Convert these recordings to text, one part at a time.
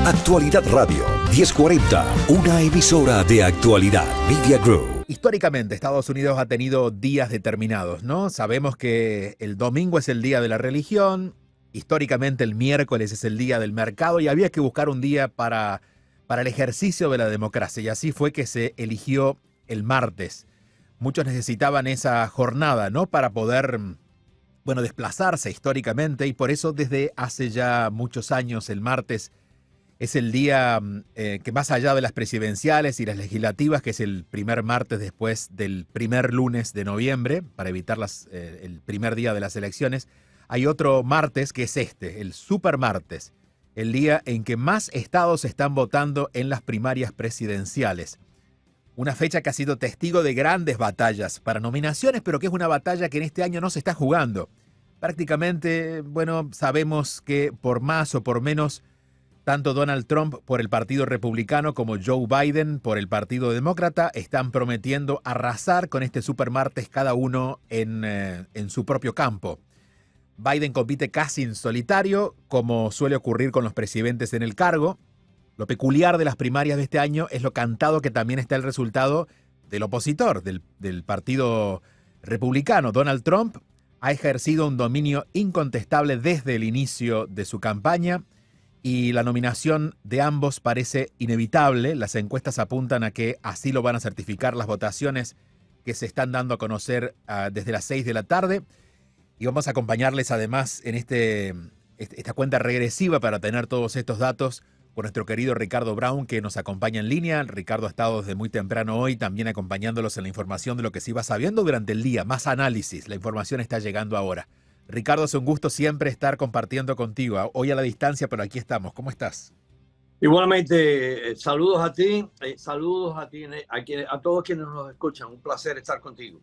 Actualidad Radio 1040, una emisora de Actualidad Media Group. Históricamente, Estados Unidos ha tenido días determinados, ¿no? Sabemos que el domingo es el día de la religión, históricamente el miércoles es el día del mercado y había que buscar un día para el ejercicio de la democracia y así fue que se eligió el martes. Muchos necesitaban esa jornada, ¿no? Para poder, bueno, desplazarse históricamente y por eso desde hace ya muchos años el martes es el día que más allá de las presidenciales y las legislativas, que es el primer martes después del primer lunes de noviembre, para evitar el primer día de las elecciones, hay otro martes que es el super martes, el día en que más estados están votando en las primarias presidenciales. Una fecha que ha sido testigo de grandes batallas para nominaciones, pero que es una batalla que en este año no se está jugando. Prácticamente, bueno, sabemos que por más o por menos, tanto Donald Trump por el Partido Republicano como Joe Biden por el Partido Demócrata están prometiendo arrasar con este supermartes cada uno en su propio campo. Biden compite casi en solitario, como suele ocurrir con los presidentes en el cargo. Lo peculiar de las primarias de este año es lo cantado que también está el resultado del opositor, del Partido Republicano. Donald Trump ha ejercido un dominio incontestable desde el inicio de su campaña. Y la nominación de ambos parece inevitable. Las encuestas apuntan a que así lo van a certificar las votaciones que se están dando a conocer desde las 6 de la tarde. Y vamos a acompañarles además en esta cuenta regresiva para tener todos estos datos con nuestro querido Ricardo Brown, que nos acompaña en línea. Ricardo ha estado desde muy temprano hoy también acompañándolos en la información de lo que se iba sabiendo durante el día. Más análisis, la información está llegando ahora. Ricardo, es un gusto siempre estar compartiendo contigo. Hoy a la distancia, pero aquí estamos. ¿Cómo estás? Igualmente, saludos a ti, a todos quienes nos escuchan. Un placer estar contigo.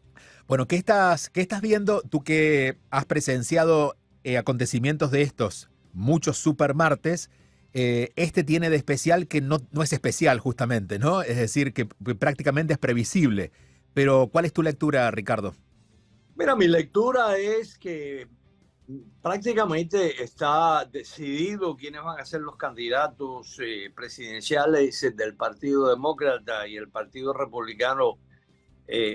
Bueno, ¿qué estás viendo? Tú que has presenciado acontecimientos de estos, muchos supermartes, este tiene de especial que no es especial justamente, ¿no? Es decir, que prácticamente es previsible. Pero, ¿cuál es tu lectura, Ricardo? Mira, mi lectura es que prácticamente está decidido quiénes van a ser los candidatos presidenciales del Partido Demócrata y el Partido Republicano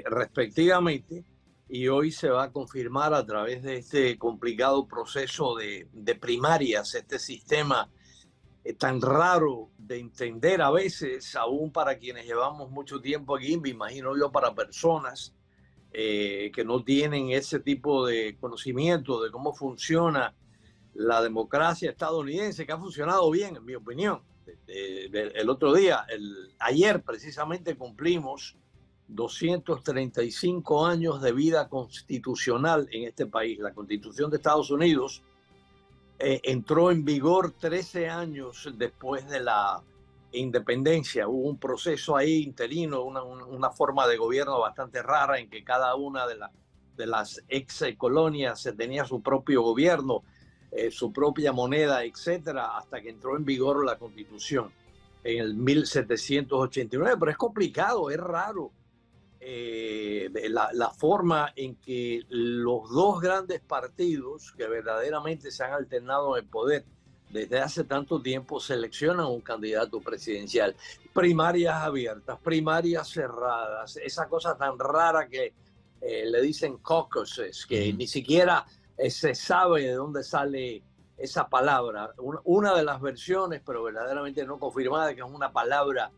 respectivamente, y hoy se va a confirmar a través de este complicado proceso de primarias, este sistema tan raro de entender a veces, aún para quienes llevamos mucho tiempo aquí, me imagino yo para personas que no tienen ese tipo de conocimiento de cómo funciona la democracia estadounidense, que ha funcionado bien, en mi opinión. El otro día, ayer precisamente cumplimos 235 años de vida constitucional en este país. La Constitución de Estados Unidos entró en vigor 13 años después de la independencia. Hubo un proceso ahí interino, una forma de gobierno bastante rara en que cada una de las ex colonias tenía su propio gobierno, su propia moneda, etcétera, hasta que entró en vigor la Constitución en el 1789. Pero es complicado, es raro la forma en que los dos grandes partidos que verdaderamente se han alternado en el poder desde hace tanto tiempo seleccionan un candidato presidencial. Primarias abiertas, primarias cerradas, esa cosa tan rara que le dicen caucuses, que ni siquiera se sabe de dónde sale esa palabra. Una de las versiones, pero verdaderamente no confirmada, que es una palabra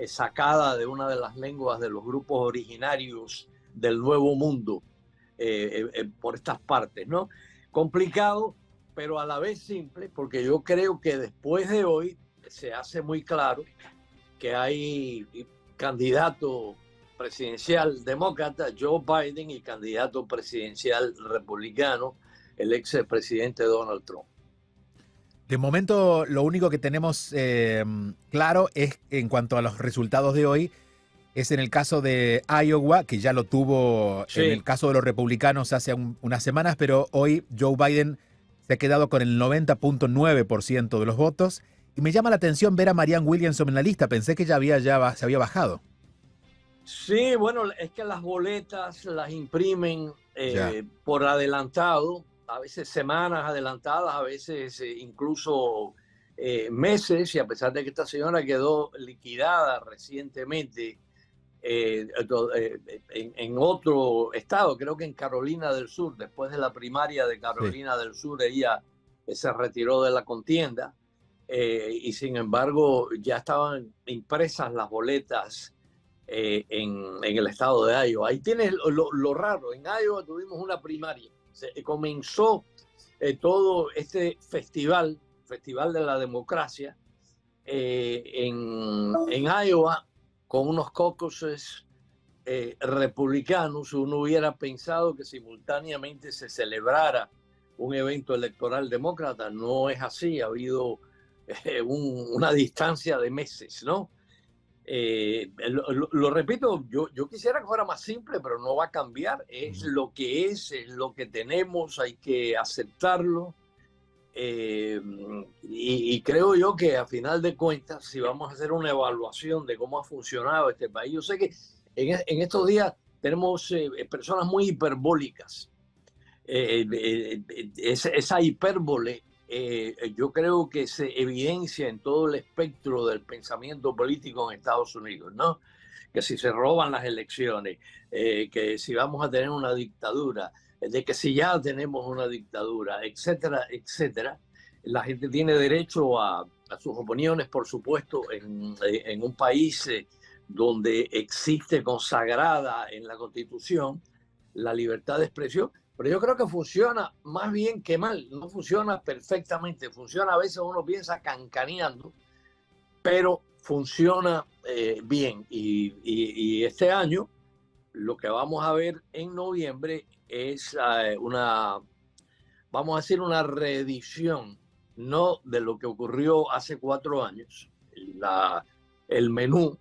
sacada de una de las lenguas de los grupos originarios del Nuevo Mundo por estas partes, ¿no? Complicado, pero a la vez simple, porque yo creo que después de hoy se hace muy claro que hay candidato presidencial demócrata, Joe Biden, y candidato presidencial republicano, el expresidente Donald Trump. De momento, lo único que tenemos claro es en cuanto a los resultados de hoy, es en el caso de Iowa, que ya lo tuvo en el caso de los republicanos hace unas semanas, pero hoy Joe Biden se ha quedado con el 90.9% de los votos. Y me llama la atención ver a Marianne Williamson en la lista. Pensé que se había bajado. Sí, bueno, es que las boletas las imprimen por adelantado, a veces semanas adelantadas, a veces incluso meses, y a pesar de que esta señora quedó liquidada recientemente en otro estado, creo que en Carolina del Sur, después de la primaria de Carolina del Sur, ella se retiró de la contienda, y sin embargo ya estaban impresas las boletas en el estado de Iowa. Ahí tienes lo raro, en Iowa tuvimos una primaria, comenzó todo este festival de la democracia en Iowa con unos caucuses republicanos. Uno hubiera pensado que simultáneamente se celebrara un evento electoral demócrata. No es así, ha habido una distancia de meses, ¿no? Lo repito, yo quisiera que fuera más simple, pero no va a cambiar. Es lo que es lo que tenemos, hay que aceptarlo. Y creo yo que a final de cuentas, si vamos a hacer una evaluación de cómo ha funcionado este país, yo sé que en estos días tenemos personas muy hiperbólicas. Esa hipérbole yo creo que se evidencia en todo el espectro del pensamiento político en Estados Unidos, ¿no? Que si se roban las elecciones, que si vamos a tener una dictadura, de que si ya tenemos una dictadura, etcétera, etcétera. La gente tiene derecho a sus opiniones, por supuesto, en un país donde existe consagrada en la Constitución la libertad de expresión, pero yo creo que funciona más bien que mal, no funciona perfectamente, funciona a veces uno piensa cancaneando, pero funciona bien. Y este año lo que vamos a ver en noviembre es vamos a decir, una reedición, no de lo que ocurrió hace 4 años. El menú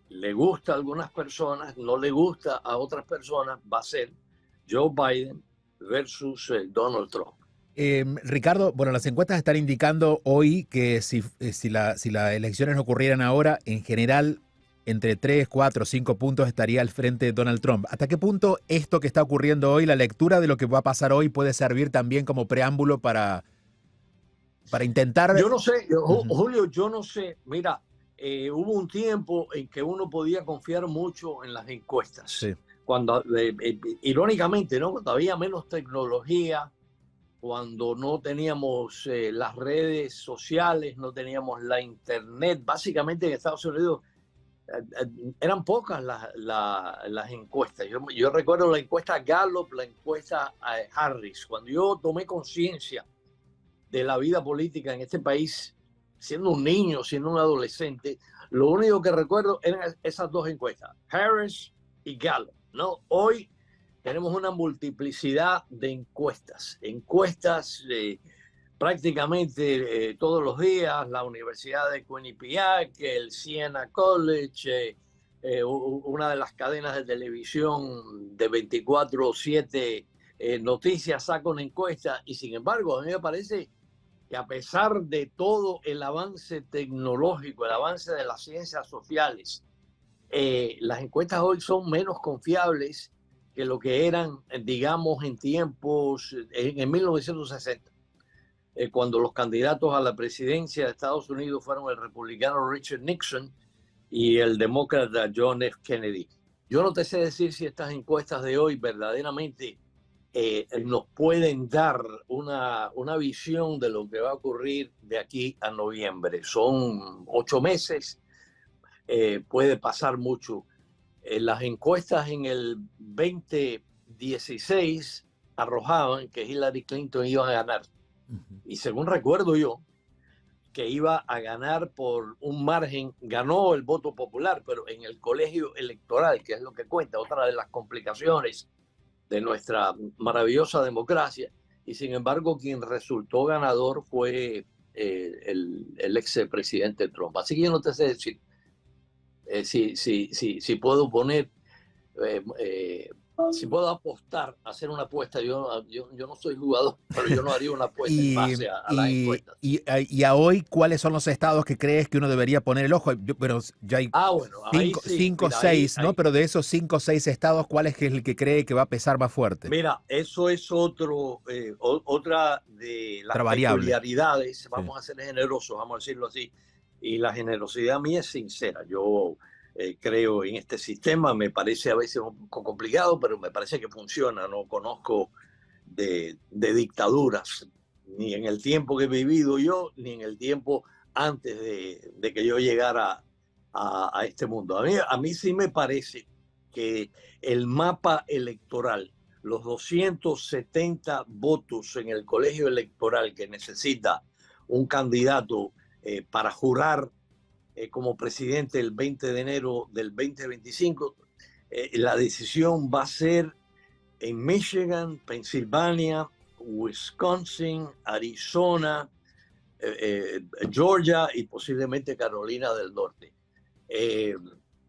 le gusta a algunas personas, no le gusta a otras personas, va a ser Joe Biden versus Donald Trump. Ricardo, bueno, las encuestas están indicando hoy que si las elecciones ocurrieran ahora, en general, entre 3, 4, 5 puntos estaría al frente Donald Trump. ¿Hasta qué punto esto que está ocurriendo hoy, la lectura de lo que va a pasar hoy, puede servir también como preámbulo para intentar? Yo no sé, Julio, yo no sé. Mira, hubo un tiempo en que uno podía confiar mucho en las encuestas. Sí. Cuando, irónicamente, ¿no? Cuando había menos tecnología, cuando no teníamos las redes sociales, no teníamos la internet. Básicamente en Estados Unidos eran pocas las encuestas. Yo recuerdo la encuesta Gallup, la encuesta Harris. Cuando yo tomé conciencia de la vida política en este país, siendo un niño, siendo un adolescente, lo único que recuerdo eran esas dos encuestas, Harris y Gallup, ¿no? Hoy tenemos una multiplicidad de encuestas prácticamente todos los días, la Universidad de Quinnipiac, el Siena College, una de las cadenas de televisión de 24/7 noticias saca una encuesta, y sin embargo a mí me parece que a pesar de todo el avance tecnológico, el avance de las ciencias sociales, las encuestas hoy son menos confiables que lo que eran, digamos, en tiempos, en 1960. Cuando los candidatos a la presidencia de Estados Unidos fueron el republicano Richard Nixon y el demócrata John F. Kennedy. Yo no te sé decir si estas encuestas de hoy verdaderamente nos pueden dar una visión de lo que va a ocurrir de aquí a noviembre. Son 8 meses, puede pasar mucho. Las encuestas en el 2016 arrojaban que Hillary Clinton iba a ganar. Y según recuerdo yo, que iba a ganar por un margen, ganó el voto popular, pero en el colegio electoral, que es lo que cuenta, otra de las complicaciones de nuestra maravillosa democracia, y sin embargo quien resultó ganador fue el expresidente Trump. Así que yo no te sé decir si puedo poner Si puedo apostar, hacer una apuesta, yo no soy jugador, pero yo no haría una apuesta en Y, base a las y, encuestas. y a hoy, ¿cuáles son los estados que crees que uno debería poner el ojo? Pero ya hay Ah, bueno, ahí sí, cinco o mira, ahí, seis, ¿no? ahí, Pero de esos 5 o 6 estados, ¿cuál es el que cree que va a pesar más fuerte? mira, eso es otra de las Otra variable. peculiaridades, Sí. vamos a ser generosos, vamos a decirlo así, y la generosidad mía es sincera. Yo creo en este sistema, me parece a veces un poco complicado, pero me parece que funciona. No conozco de dictaduras, ni en el tiempo que he vivido yo, ni en el tiempo antes de que yo llegara a este mundo. A mí sí me parece que el mapa electoral, los 270 votos en el colegio electoral que necesita un candidato para jurar como presidente el 20 de enero del 2025, la decisión va a ser en Michigan, Pensilvania, Wisconsin, Arizona, Georgia y posiblemente Carolina del Norte. Eh,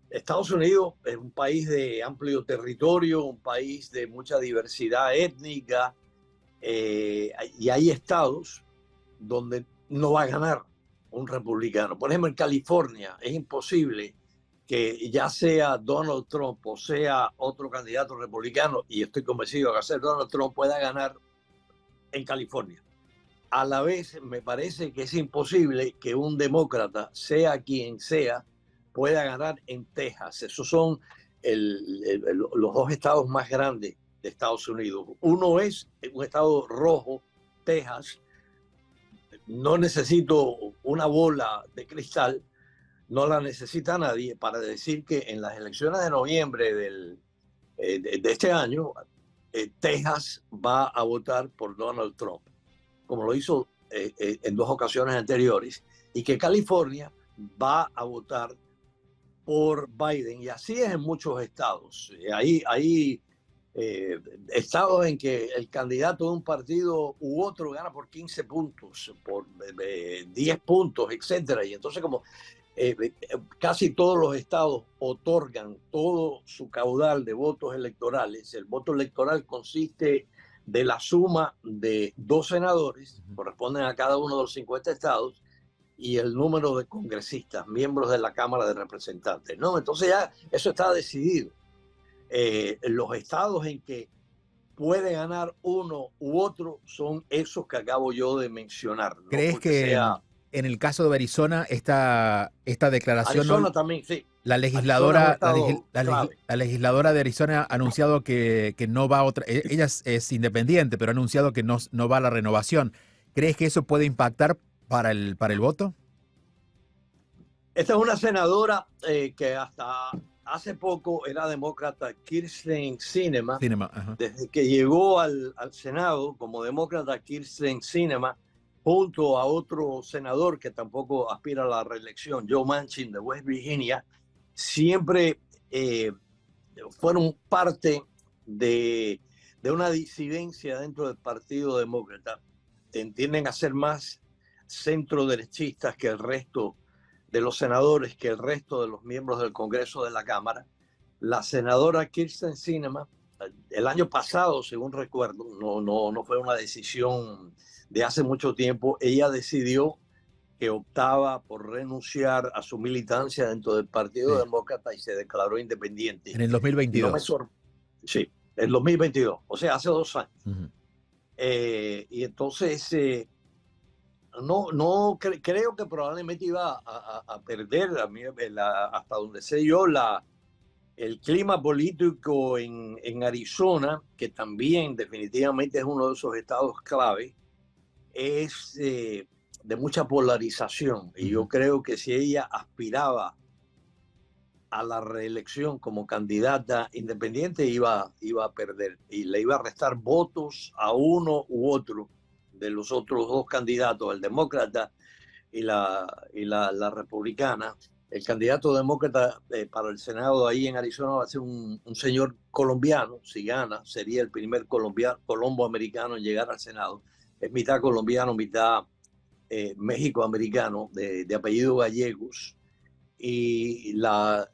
Estados Unidos es un país de amplio territorio, un país de mucha diversidad étnica, y hay estados donde no va a ganar un republicano. Por ejemplo, en California es imposible que ya sea Donald Trump o sea otro candidato republicano, y estoy convencido que ser Donald Trump pueda ganar en California. A la vez, me parece que es imposible que un demócrata, sea quien sea, pueda ganar en Texas. Esos son los dos estados más grandes de Estados Unidos. Uno es un estado rojo, Texas. No necesito una bola de cristal, no la necesita nadie para decir que en las elecciones de noviembre de este año, Texas va a votar por Donald Trump, como lo hizo en dos ocasiones anteriores, y que California va a votar por Biden, y así es en muchos estados. Hay estados en que el candidato de un partido u otro gana por 15 puntos, por 10 puntos, etcétera. Y entonces, como casi todos los estados otorgan todo su caudal de votos electorales, el voto electoral consiste de la suma de 2 senadores, corresponden a cada uno de los 50 estados, y el número de congresistas, miembros de la Cámara de Representantes, ¿no? Entonces ya eso está decidido. Los estados en que puede ganar uno u otro son esos que acabo yo de mencionar, no ¿Crees porque que sea en el caso de Arizona, esta declaración, Arizona también, sí. la Arizona es un legisladora, estado clave. la legisladora de Arizona ha anunciado que no va a otra, ella es independiente, pero ha anunciado que no va a la renovación. ¿Crees que eso puede impactar para el voto? Esta es una senadora que hasta hace poco era demócrata, Kyrsten Sinema. Cinema, ajá. Desde que llegó al Senado como demócrata, Kyrsten Sinema, junto a otro senador que tampoco aspira a la reelección, Joe Manchin de West Virginia, siempre fueron parte de una disidencia dentro del Partido Demócrata. Tienden a ser más centro derechistas que el resto de los senadores, que el resto de los miembros del Congreso de la Cámara. La senadora Kyrsten Sinema, el año pasado, según recuerdo, no fue una decisión de hace mucho tiempo, ella decidió que optaba por renunciar a su militancia dentro del Partido Sí. Demócrata y se declaró independiente. En el Y no me 2022. sí, en 2022, o sea, hace 2 años. Ujú. Y entonces, no creo que probablemente iba a perder, hasta donde sé yo, el clima político en Arizona, que también definitivamente es uno de esos estados clave, es de mucha polarización. Y yo creo que si ella aspiraba a la reelección como candidata independiente, iba a perder y le iba a restar votos a uno u otro de los otros dos candidatos, el demócrata y la republicana. El candidato demócrata para el Senado ahí en Arizona va a ser un señor colombiano. Si gana, sería el primer colombo-americano en llegar al Senado. Es mitad colombiano, mitad México-americano, de apellido Gallegos. Y la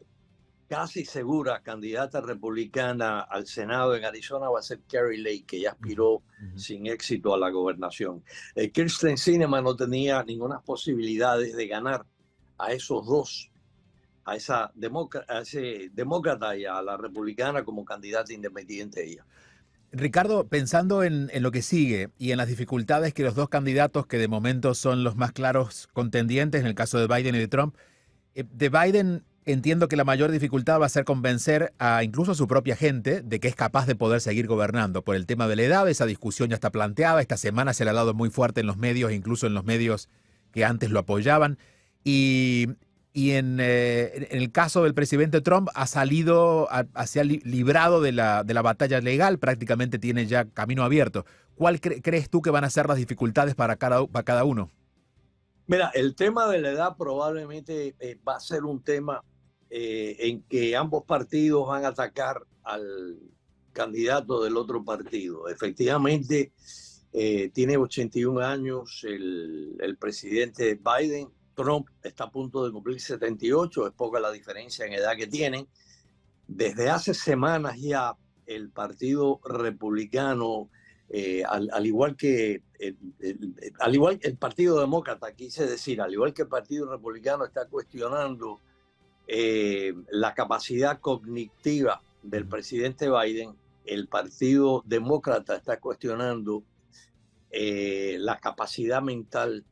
casi segura candidata republicana al Senado en Arizona va a ser Kari Lake, que ya aspiró sin éxito a la gobernación. Kyrsten Sinema no tenía ninguna posibilidad de ganar a esos dos, a ese demócrata y a la republicana como candidata independiente ella. Ricardo, pensando en lo que sigue y en las dificultades que los dos candidatos que de momento son los más claros contendientes, en el caso de Biden y de Trump, de Biden entiendo que la mayor dificultad va a ser convencer a incluso a su propia gente de que es capaz de poder seguir gobernando. Por el tema de la edad, esa discusión ya está planteada, esta semana se le ha dado muy fuerte en los medios, incluso en los medios que antes lo apoyaban. Y en el caso del presidente Trump ha salido, se ha librado de la batalla legal, prácticamente tiene ya camino abierto. ¿Cuál crees tú que van a ser las dificultades para cada uno? Mira, el tema de la edad probablemente va a ser un tema en que ambos partidos van a atacar al candidato del otro partido. Efectivamente, tiene 81 años el presidente Biden. Trump está a punto de cumplir 78, es poca la diferencia en edad que tienen. Desde hace semanas ya el Partido Republicano, al igual que el Partido Demócrata, quise decir, al igual que el Partido Republicano está cuestionando la capacidad cognitiva del presidente Biden, el Partido Demócrata está cuestionando la capacidad mental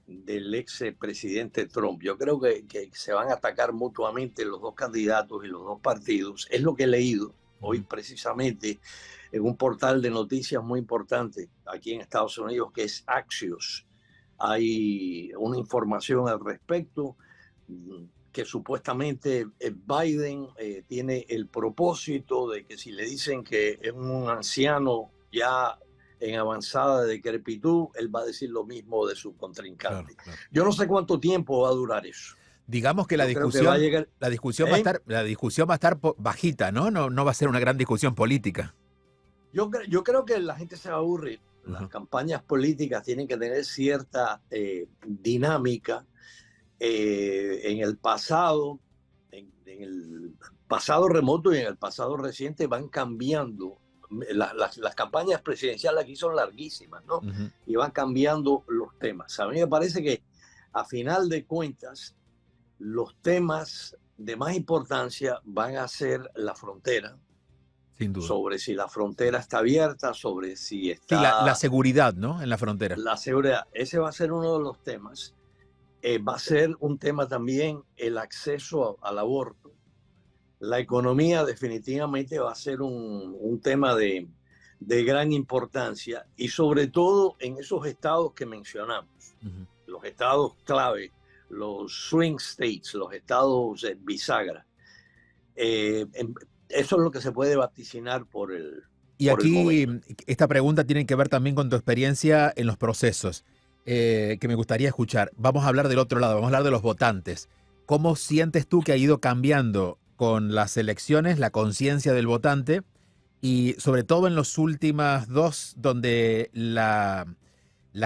del ex presidente Trump. Yo creo que se van a atacar mutuamente los dos candidatos y los dos partidos. Es lo que he leído hoy precisamente en un portal de noticias muy importante aquí en Estados Unidos que es Axios. Hay una información al respecto que supuestamente Biden tiene el propósito de que si le dicen que es un anciano ya en avanzada decrepitud, él va a decir lo mismo de su contrincante. Claro. Yo no sé cuánto tiempo va a durar eso. Digamos que la discusión va a estar bajita, ¿no? No va a ser una gran discusión política. Yo creo que la gente se va a aburrir. Las campañas políticas tienen que tener cierta dinámica. En el pasado, en el pasado remoto y en el pasado reciente van cambiando. Las campañas presidenciales aquí son larguísimas, ¿no? Y van cambiando los temas. A mí me parece que a final de cuentas los temas de más importancia van a ser la frontera. Sin duda. Sobre si la frontera está abierta, sobre si está... Sí, la seguridad, ¿no? En la frontera. La seguridad. Ese va a ser uno de los temas. Va a ser un tema también el acceso al aborto. La economía definitivamente va a ser un tema de gran importancia y sobre todo en esos estados que mencionamos, los estados clave, los swing states, los estados bisagra. Eso es lo que se puede vaticinar por el Y por aquí el esta pregunta tiene que ver también con tu experiencia en los procesos, que me gustaría escuchar. Vamos a hablar del otro lado, vamos a hablar de los votantes. ¿Cómo sientes tú que ha ido cambiando con las elecciones la conciencia del votante y sobre todo en los últimos dos donde la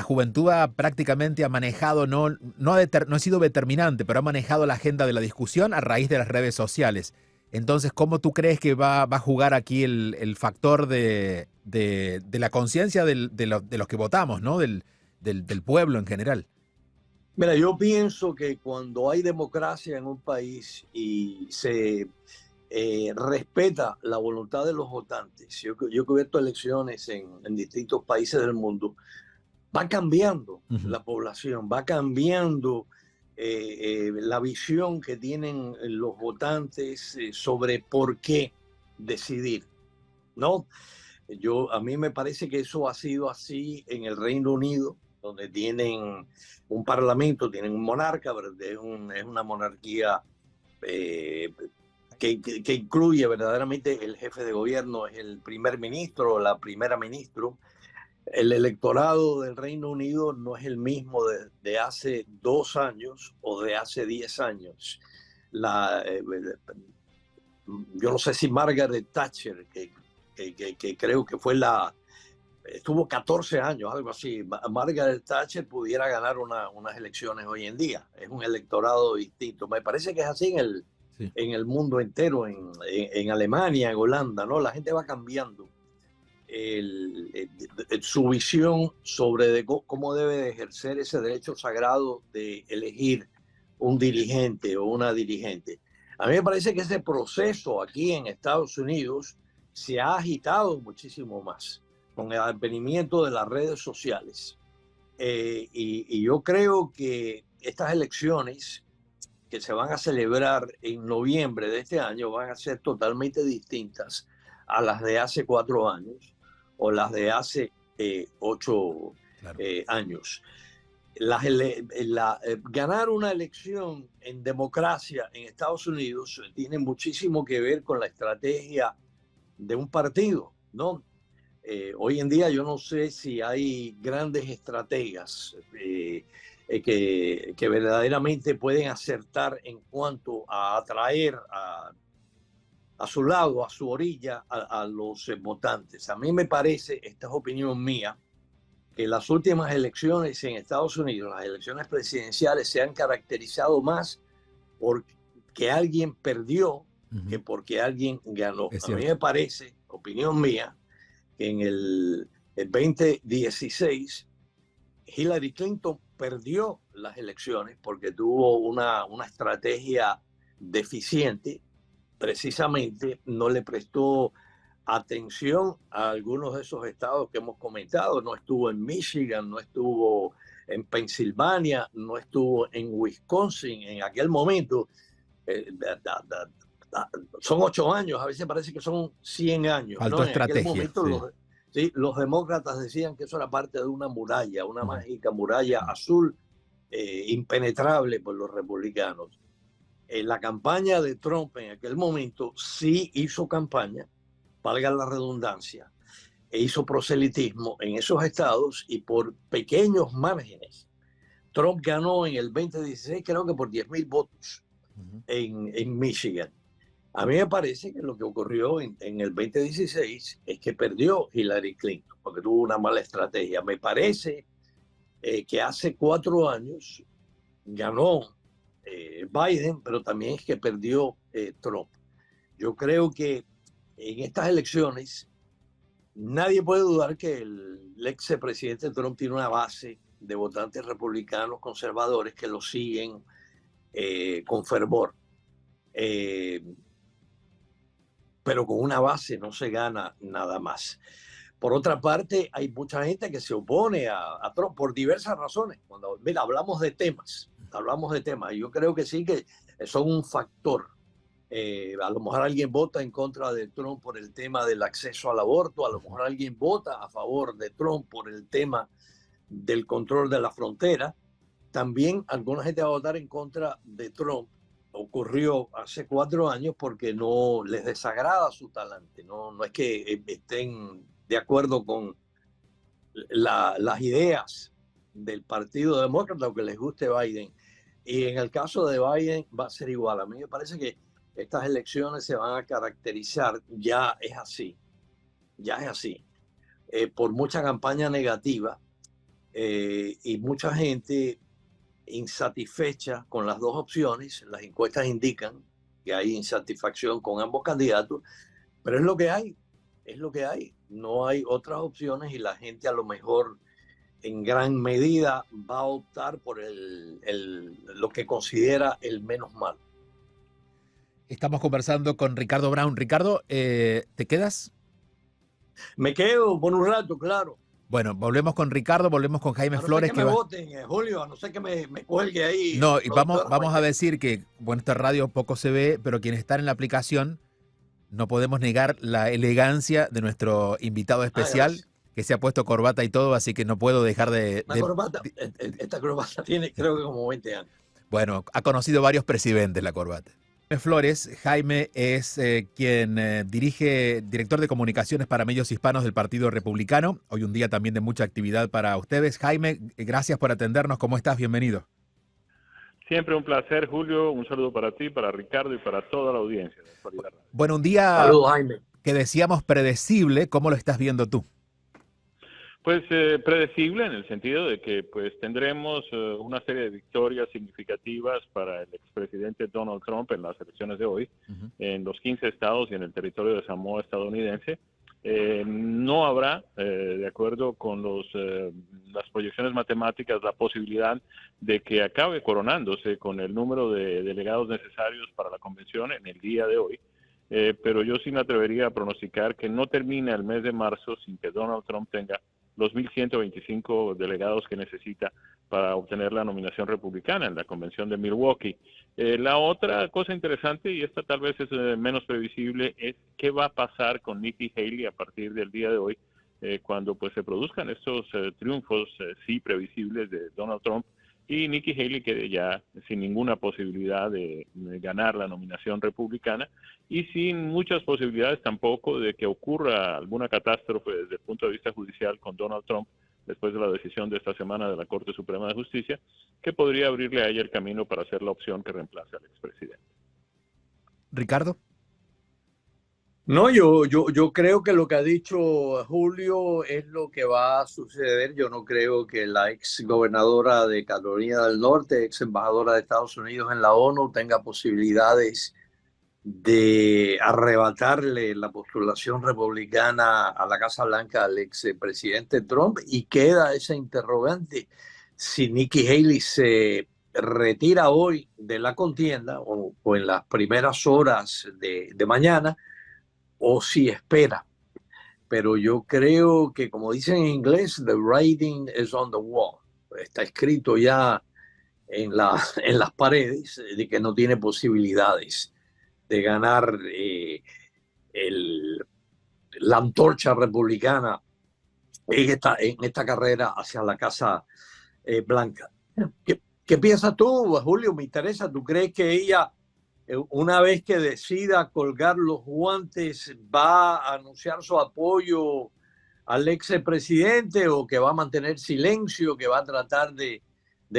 juventud prácticamente ha manejado, no ha sido determinante, pero ha manejado la agenda de la discusión a raíz de las redes sociales? Entonces, ¿cómo tú crees que va a jugar aquí el factor de la conciencia de los que votamos, ¿no? del pueblo en general? Mira, yo pienso que cuando hay democracia en un país y se respeta la voluntad de los votantes, yo he cubierto elecciones en distintos países del mundo, va cambiando la población, va cambiando la visión que tienen los votantes sobre por qué decidir, ¿no? A mí me parece que eso ha sido así en el Reino Unido, donde tienen un parlamento, tienen un monarca, pero es una monarquía que incluye verdaderamente el jefe de gobierno, es el primer ministro o la primera ministro. El electorado del Reino Unido no es el mismo de hace 2 años o de hace 10 años. Yo no sé si Margaret Thatcher, que creo que fue estuvo 14 años, algo así. Margaret Thatcher pudiera ganar unas elecciones hoy en día. Es un electorado distinto. Me parece que es así Sí. en el mundo entero, en Alemania, en Holanda, ¿no? La gente va cambiando su visión sobre cómo debe de ejercer ese derecho sagrado de elegir un dirigente o una dirigente. A mí me parece que ese proceso aquí en Estados Unidos se ha agitado muchísimo más con el advenimiento de las redes sociales. Y yo creo que estas elecciones que se van a celebrar en noviembre de este año van a ser totalmente distintas a las de hace 4 años o las de hace 8 años. Ganar una elección en democracia en Estados Unidos tiene muchísimo que ver con la estrategia de un partido, ¿no? Hoy en día yo no sé si hay grandes estrategas que verdaderamente pueden acertar en cuanto a atraer a su lado, a su orilla, a los votantes. A mí me parece, esta es opinión mía, que las últimas elecciones en Estados Unidos, las elecciones presidenciales, se han caracterizado más porque alguien perdió que porque alguien ganó. A mí me parece, opinión mía, que en el 2016 Hillary Clinton perdió las elecciones porque tuvo una estrategia deficiente. Precisamente no le prestó atención a algunos de esos estados que hemos comentado. No estuvo en Michigan, no estuvo en Pensilvania, no estuvo en Wisconsin en aquel momento. Son 8 años, a veces parece que son 100 años. Faltó ¿no? estrategia. En aquel momento los demócratas decían que eso era parte de una muralla, una mágica muralla azul impenetrable por los republicanos. La campaña de Trump en aquel momento sí hizo campaña, valga la redundancia, e hizo proselitismo en esos estados y por pequeños márgenes. Trump ganó en el 2016 creo que por 10,000 votos en Michigan. A mí me parece que lo que ocurrió en el 2016 es que perdió Hillary Clinton porque tuvo una mala estrategia. Me parece que hace 4 años ganó Biden, pero también es que perdió Trump. Yo creo que en estas elecciones nadie puede dudar que el ex presidente Trump tiene una base de votantes republicanos conservadores que lo siguen con fervor. Pero con una base no se gana nada más. Por otra parte, hay mucha gente que se opone a Trump por diversas razones. Cuando hablamos de temas, yo creo que sí que son un factor. A lo mejor alguien vota en contra de Trump por el tema del acceso al aborto, a lo mejor alguien vota a favor de Trump por el tema del control de la frontera. También alguna gente va a votar en contra de Trump. Ocurrió hace 4 años porque no les desagrada su talante, no es que estén de acuerdo con las ideas del Partido Demócrata o que les guste Biden. Y en el caso de Biden va a ser igual. A mí me parece que estas elecciones se van a caracterizar, ya es así, por mucha campaña negativa y mucha gente insatisfecha con las dos opciones. Las encuestas indican que hay insatisfacción con ambos candidatos, pero es lo que hay, no hay otras opciones y la gente a lo mejor en gran medida va a optar por lo que considera el menos mal. Estamos conversando con Ricardo Brown. Ricardo, ¿te quedas? Me quedo por un rato, claro. Bueno, volvemos con Ricardo, volvemos con Jaime Flores. Que me voten, Julio, a no ser que me cuelgue ahí. No, y vamos a decir que, bueno, esta radio poco se ve, pero quienes están en la aplicación no podemos negar la elegancia de nuestro invitado especial, que se ha puesto corbata y todo, así que no puedo dejar esta corbata tiene creo que como 20 años. Bueno, ha conocido varios presidentes la corbata. Flores, Jaime es director de comunicaciones para medios hispanos del Partido Republicano. Hoy un día también de mucha actividad para ustedes. Jaime, gracias por atendernos. ¿Cómo estás? Bienvenido. Siempre un placer, Julio. Un saludo para ti, para Ricardo y para toda la audiencia. Bueno, un día Saludos, Jaime. Que decíamos predecible. ¿Cómo lo estás viendo tú? Pues predecible en el sentido de que pues tendremos una serie de victorias significativas para el expresidente Donald Trump en las elecciones de hoy, en los 15 estados y en el territorio de Samoa estadounidense. No habrá, de acuerdo con las proyecciones matemáticas, la posibilidad de que acabe coronándose con el número de delegados necesarios para la convención en el día de hoy. Pero yo sí me atrevería a pronosticar que no termina el mes de marzo sin que Donald Trump tenga los 1.125 delegados que necesita para obtener la nominación republicana en la convención de Milwaukee. La otra cosa interesante, y esta tal vez es menos previsible, es qué va a pasar con Nikki Haley a partir del día de hoy, cuando pues se produzcan estos triunfos sí previsibles de Donald Trump y Nikki Haley quede ya sin ninguna posibilidad de ganar la nominación republicana y sin muchas posibilidades tampoco de que ocurra alguna catástrofe desde el punto de vista judicial con Donald Trump después de la decisión de esta semana de la Corte Suprema de Justicia, que podría abrirle a ella el camino para ser la opción que reemplace al expresidente. Ricardo. No, yo creo que lo que ha dicho Julio es lo que va a suceder. Yo no creo que la ex gobernadora de Carolina del Norte, ex embajadora de Estados Unidos en la ONU, tenga posibilidades de arrebatarle la postulación republicana a la Casa Blanca al expresidente Trump, y queda esa interrogante si Nikki Haley se retira hoy de la contienda o en las primeras horas de mañana, o si espera. Pero yo creo que, como dicen en inglés, the writing is on the wall. Está escrito ya en las paredes de que no tiene posibilidades de ganar la antorcha republicana en esta carrera hacia la Casa Blanca. ¿Qué piensas tú, Julio? Me interesa. ¿Tú crees que ella, una vez que decida colgar los guantes, va a anunciar su apoyo al expresidente, o que va a mantener silencio, que va a tratar de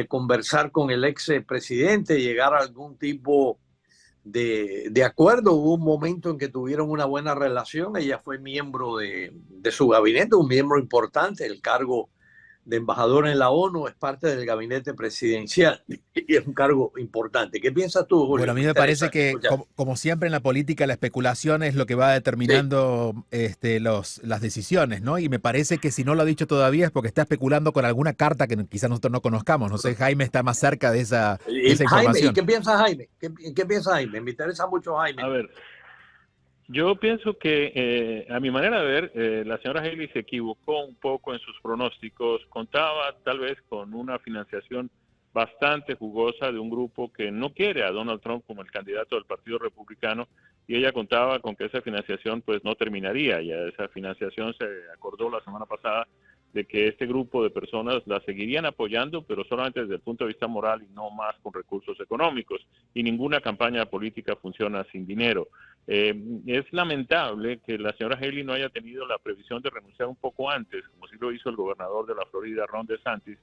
conversar con el expresidente, llegar a algún tipo de acuerdo? Hubo un momento en que tuvieron una buena relación. Ella fue miembro de su gabinete, un miembro importante. El cargo de embajador en la ONU es parte del gabinete presidencial y es un cargo importante. ¿Qué piensas tú, Julio? Bueno, a mí me parece que, como siempre en la política, la especulación es lo que va determinando las decisiones, ¿no? Y me parece que si no lo ha dicho todavía es porque está especulando con alguna carta que quizás nosotros no conozcamos. No sé, Jaime está más cerca de esa información. Jaime, ¿y qué piensa Jaime? ¿Qué piensa Jaime? Me interesa mucho Jaime. A ver, yo pienso que, a mi manera de ver, la señora Haley se equivocó un poco en sus pronósticos. Contaba tal vez con una financiación bastante jugosa de un grupo que no quiere a Donald Trump como el candidato del Partido Republicano, y ella contaba con que esa financiación pues no terminaría. Ya esa financiación se acordó la semana pasada de que este grupo de personas la seguirían apoyando, pero solamente desde el punto de vista moral y no más con recursos económicos. Y ninguna campaña política funciona sin dinero. Es lamentable que la señora Haley no haya tenido la previsión de renunciar un poco antes, como sí lo hizo el gobernador de la Florida, Ron DeSantis,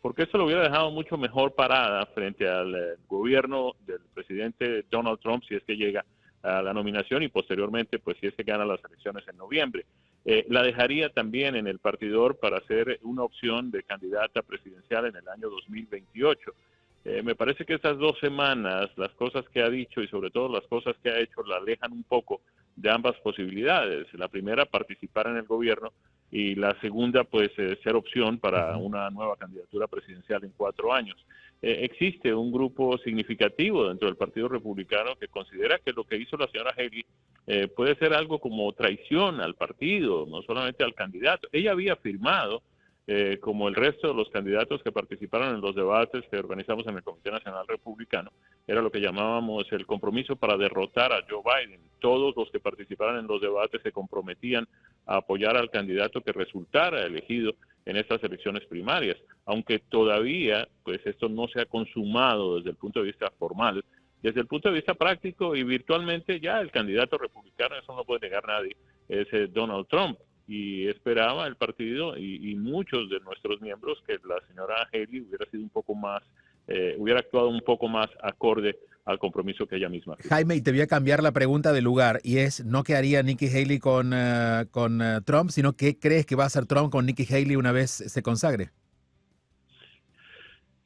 porque eso lo hubiera dejado mucho mejor parada frente al gobierno del presidente Donald Trump, si es que llega a la nominación, y posteriormente, pues si es que gana las elecciones en noviembre. La dejaría también en el partidor para ser una opción de candidata presidencial en el año 2028. Me parece que estas 2 semanas, las cosas que ha dicho y sobre todo las cosas que ha hecho, la alejan un poco de ambas posibilidades. La primera, participar en el gobierno, y la segunda, pues ser opción para una nueva candidatura presidencial en 4 años. Existe un grupo significativo dentro del Partido Republicano que considera que lo que hizo la señora Haley puede ser algo como traición al partido, no solamente al candidato. Ella había firmado, como el resto de los candidatos que participaron en los debates que organizamos en el Comité Nacional Republicano, era lo que llamábamos el compromiso para derrotar a Joe Biden. Todos los que participaron en los debates se comprometían a apoyar al candidato que resultara elegido en estas elecciones primarias, aunque todavía pues esto no se ha consumado desde el punto de vista formal. Desde el punto de vista práctico y virtualmente, ya el candidato republicano, eso no puede negar nadie, es Donald Trump. Y esperaba el partido y muchos de nuestros miembros que la señora Haley hubiera sido un poco más, hubiera actuado un poco más acorde al compromiso que ella misma firmó. Jaime, y te voy a cambiar la pregunta de lugar, y es, no que haría Nikki Haley con Trump, sino qué crees que va a hacer Trump con Nikki Haley una vez se consagre.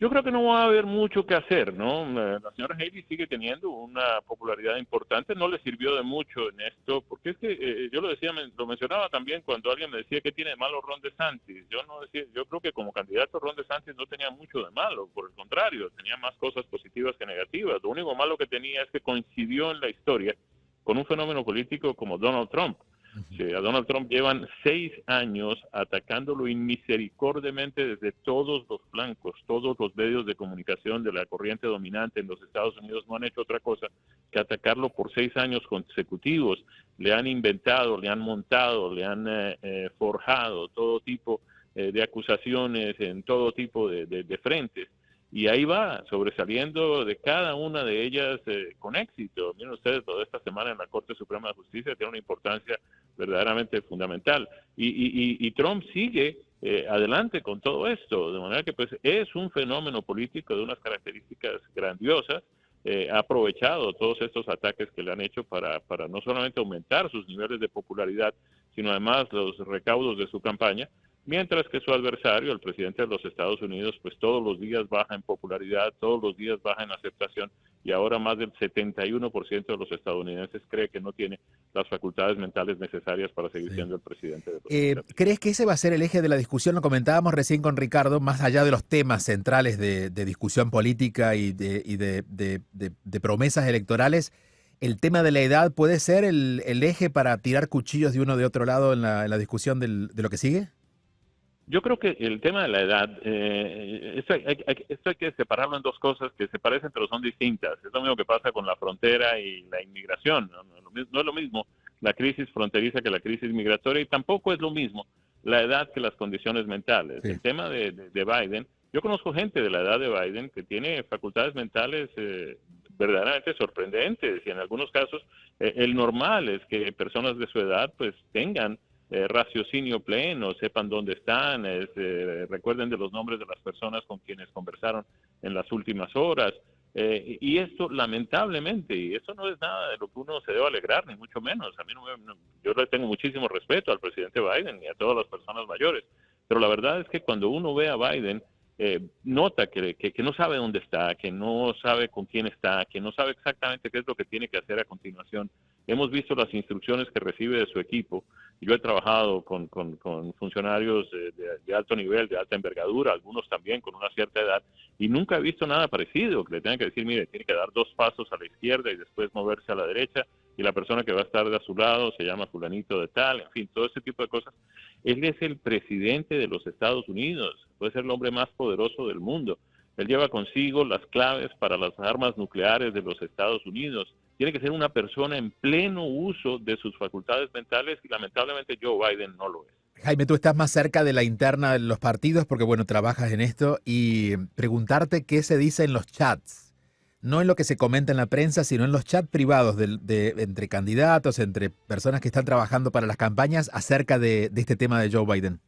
Yo creo que no va a haber mucho que hacer, ¿no? La señora Haley sigue teniendo una popularidad importante, no le sirvió de mucho en esto, porque es que yo lo decía, lo mencionaba también cuando alguien me decía que tiene de malo Ron DeSantis. Yo creo que como candidato Ron DeSantis no tenía mucho de malo, por el contrario, tenía más cosas positivas que negativas. Lo único malo que tenía es que coincidió en la historia con un fenómeno político como Donald Trump. Sí, a Donald Trump llevan 6 años atacándolo inmisericordiamente desde todos los flancos. Todos los medios de comunicación de la corriente dominante en los Estados Unidos no han hecho otra cosa que atacarlo por 6 años consecutivos. Le han inventado, le han montado, le han forjado todo tipo de acusaciones en todo tipo de frentes. Y ahí va, sobresaliendo de cada una de ellas con éxito. Miren ustedes, toda esta semana en la Corte Suprema de Justicia tiene una importancia verdaderamente fundamental. Y Trump sigue adelante con todo esto, de manera que pues es un fenómeno político de unas características grandiosas. Ha aprovechado todos estos ataques que le han hecho para no solamente aumentar sus niveles de popularidad, sino además los recaudos de su campaña. Mientras que su adversario, el presidente de los Estados Unidos, pues todos los días baja en popularidad, todos los días baja en aceptación, y ahora más del 71% de los estadounidenses cree que no tiene las facultades mentales necesarias para seguir siendo el presidente de los Estados Unidos. ¿Crees que ese va a ser el eje de la discusión? Lo comentábamos recién con Ricardo, más allá de los temas centrales de discusión política y de promesas electorales. ¿El tema de la edad puede ser el eje para tirar cuchillos de uno de otro lado en la discusión de lo que sigue? Yo creo que el tema de la edad, esto hay que separarlo en dos cosas que se parecen pero son distintas. Es lo mismo que pasa con la frontera y la inmigración. No es lo mismo la crisis fronteriza que la crisis migratoria, y tampoco es lo mismo la edad que las condiciones mentales. Sí. El tema de Biden, yo conozco gente de la edad de Biden que tiene facultades mentales verdaderamente sorprendentes, y en algunos casos el normal es que personas de su edad pues tengan raciocinio pleno, sepan dónde están, recuerden de los nombres de las personas con quienes conversaron en las últimas horas. Y esto, lamentablemente, y eso no es nada de lo que uno se debe alegrar, ni mucho menos. A mí yo le tengo muchísimo respeto al presidente Biden y a todas las personas mayores, pero la verdad es que cuando uno ve a Biden, nota que no sabe dónde está, que no sabe con quién está, que no sabe exactamente qué es lo que tiene que hacer a continuación. Hemos visto las instrucciones que recibe de su equipo. Yo he trabajado con funcionarios de alto nivel, de alta envergadura, algunos también con una cierta edad, y nunca he visto nada parecido, que le tengan que decir, mire, tiene que dar 2 pasos a la izquierda y después moverse a la derecha, y la persona que va a estar de a su lado se llama fulanito de tal, en fin, todo ese tipo de cosas. Él es el presidente de los Estados Unidos, puede ser el hombre más poderoso del mundo. Él lleva consigo las claves para las armas nucleares de los Estados Unidos. Tiene que ser una persona en pleno uso de sus facultades mentales, y lamentablemente Joe Biden no lo es. Jaime, tú estás más cerca de la interna de los partidos porque, bueno, trabajas en esto, y preguntarte qué se dice en los chats. No en lo que se comenta en la prensa, sino en los chats privados entre candidatos, entre personas que están trabajando para las campañas acerca de este tema de Joe Biden.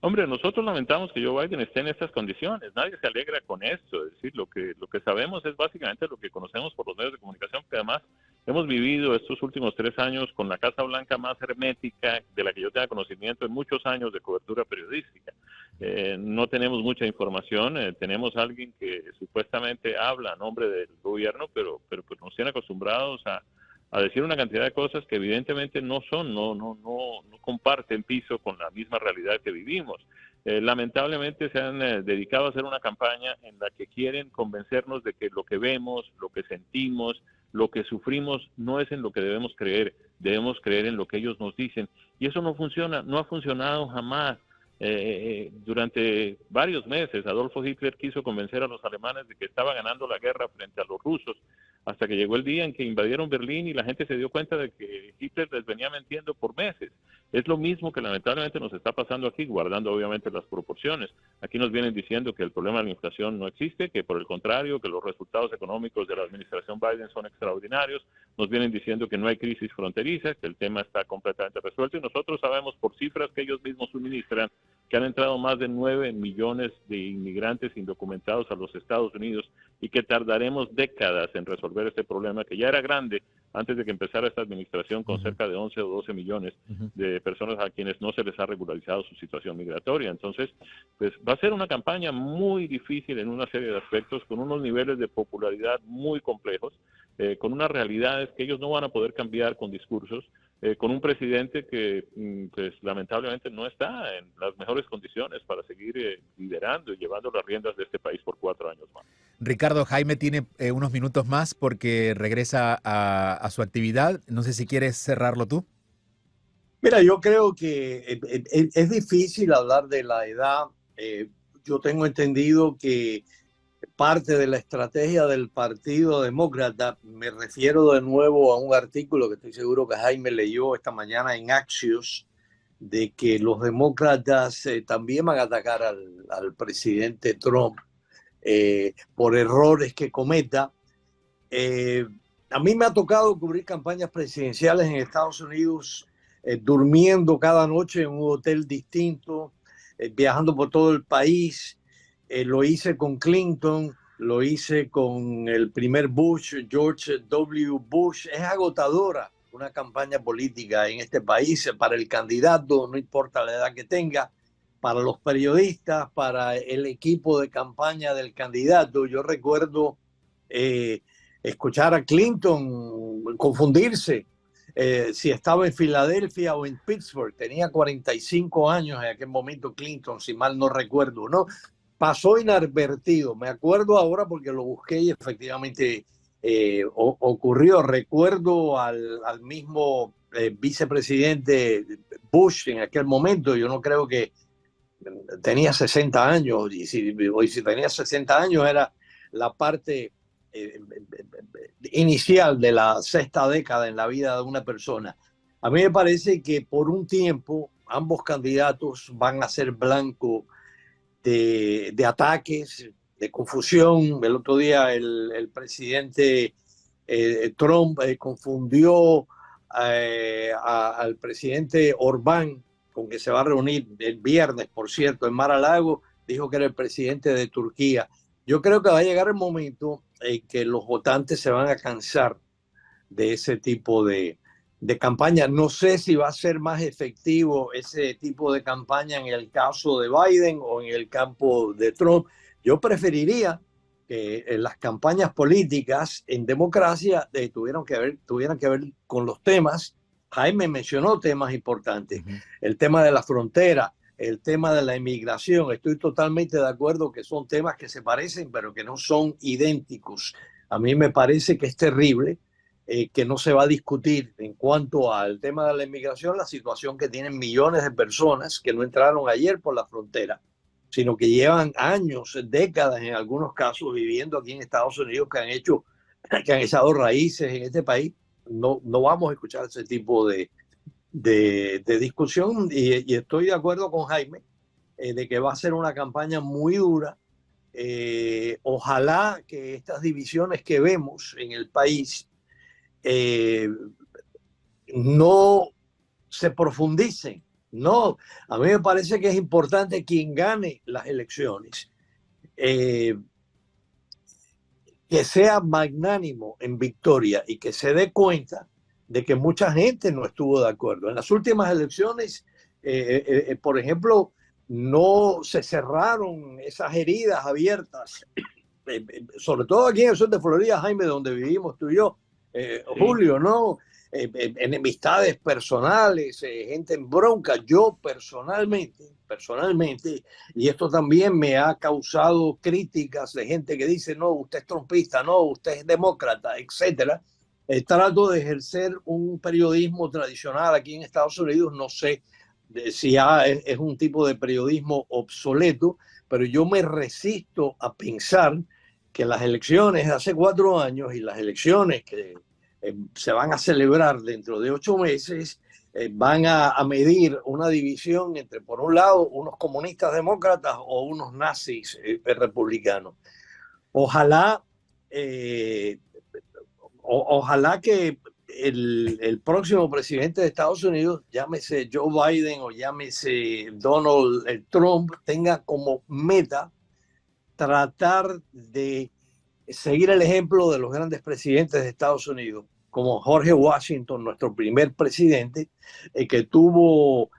Hombre, nosotros lamentamos que Joe Biden esté en estas condiciones. Nadie se alegra con esto. Es decir, lo que sabemos es básicamente lo que conocemos por los medios de comunicación, que además hemos vivido estos últimos 3 años con la Casa Blanca más hermética de la que yo tenga conocimiento en muchos años de cobertura periodística. No tenemos mucha información. Tenemos a alguien que supuestamente habla a nombre del gobierno, pero pues nos tiene acostumbrados a decir una cantidad de cosas que evidentemente no comparten piso con la misma realidad que vivimos. Lamentablemente se han dedicado a hacer una campaña en la que quieren convencernos de que lo que vemos, lo que sentimos, lo que sufrimos no es en lo que debemos creer en lo que ellos nos dicen, y eso no funciona, no ha funcionado jamás. Durante varios meses Adolfo Hitler quiso convencer a los alemanes de que estaba ganando la guerra frente a los rusos, hasta que llegó el día en que invadieron Berlín y la gente se dio cuenta de que Hitler les venía mintiendo por meses. Es lo mismo que lamentablemente nos está pasando aquí, guardando obviamente las proporciones. Aquí nos vienen diciendo que el problema de la inflación no existe, que por el contrario, que los resultados económicos de la administración Biden son extraordinarios. nos vienen diciendo que no hay crisis fronteriza, que el tema está completamente resuelto, y nosotros sabemos por cifras que ellos mismos suministran que han entrado más de 9 millones de inmigrantes indocumentados a los Estados Unidos y que tardaremos décadas en resolver este problema que ya era grande antes de que empezara esta administración, con cerca de 11 o 12 millones de personas a quienes no se les ha regularizado su situación migratoria. Entonces, pues va a ser una campaña muy difícil en una serie de aspectos, con unos niveles de popularidad muy complejos, con unas realidades que ellos no van a poder cambiar con discursos, con un presidente que pues, lamentablemente no está en las mejores condiciones para seguir liderando y llevando las riendas de este país por 4 años más. Ricardo, Jaime tiene unos minutos más porque regresa a su actividad. No sé si quieres cerrarlo tú. Mira, yo creo que es difícil hablar de la edad. Yo tengo entendido que parte de la estrategia del Partido Demócrata, me refiero de nuevo a un artículo que estoy seguro que Jaime leyó esta mañana en Axios, de que los demócratas también van a atacar al presidente Trump por errores que cometa. A mí me ha tocado cubrir campañas presidenciales en Estados Unidos, durmiendo cada noche en un hotel distinto, viajando por todo el país. Lo hice con Clinton, lo hice con el primer Bush, George W. Bush. Es agotadora una campaña política en este país para el candidato, no importa la edad que tenga, para los periodistas, para el equipo de campaña del candidato. Yo recuerdo escuchar a Clinton confundirse si estaba en Filadelfia o en Pittsburgh. Tenía 45 años en aquel momento Clinton, si mal no recuerdo, ¿no? Pasó inadvertido. Me acuerdo ahora porque lo busqué y efectivamente ocurrió. Recuerdo al mismo vicepresidente Bush en aquel momento. Yo no creo que tenía 60 años, y si tenía 60 años era la parte inicial de la sexta década en la vida de una persona. A mí me parece que por un tiempo ambos candidatos van a ser blanco de ataques, de confusión. El otro día el presidente Trump confundió al presidente Orbán, con que se va a reunir el viernes, por cierto, en Mar-a-Lago. Dijo que era el presidente de Turquía. Yo creo que va a llegar el momento que los votantes se van a cansar de ese tipo de campaña. No sé si va a ser más efectivo ese tipo de campaña en el caso de Biden o en el campo de Trump. Yo preferiría que las campañas políticas en democracia tuvieran que ver con los temas. Jaime mencionó temas importantes, el tema de la frontera, el tema de la inmigración. Estoy totalmente de acuerdo que son temas que se parecen, pero que no son idénticos. A mí me parece que es terrible que no se va a discutir en cuanto al tema de la inmigración, la situación que tienen millones de personas que no entraron ayer por la frontera, sino que llevan años, décadas en algunos casos, viviendo aquí en Estados Unidos, que han echado raíces en este país. No vamos a escuchar ese tipo de discusión, y estoy de acuerdo con Jaime de que va a ser una campaña muy dura. Ojalá que estas divisiones que vemos en el país no se profundicen. No, a mí me parece que es importante quien gane las elecciones que sea magnánimo en victoria y que se dé cuenta de que mucha gente no estuvo de acuerdo. En las últimas elecciones, por ejemplo, no se cerraron esas heridas abiertas, sobre todo aquí en el sur de Florida, Jaime, donde vivimos tú y yo, Julio, ¿no? Enemistades personales, gente en bronca. Yo personalmente, y esto también me ha causado críticas de gente que dice, no, usted es trumpista, no, usted es demócrata, etcétera. Trato de ejercer un periodismo tradicional aquí en Estados Unidos. No sé si es un tipo de periodismo obsoleto, pero yo me resisto a pensar que las elecciones de hace 4 años y las elecciones que se van a celebrar dentro de 8 meses van a medir una división entre, por un lado, unos comunistas demócratas o unos nazis republicanos. Ojalá que el próximo presidente de Estados Unidos, llámese Joe Biden o llámese Donald Trump, tenga como meta tratar de seguir el ejemplo de los grandes presidentes de Estados Unidos, como George Washington, nuestro primer presidente, que tuvo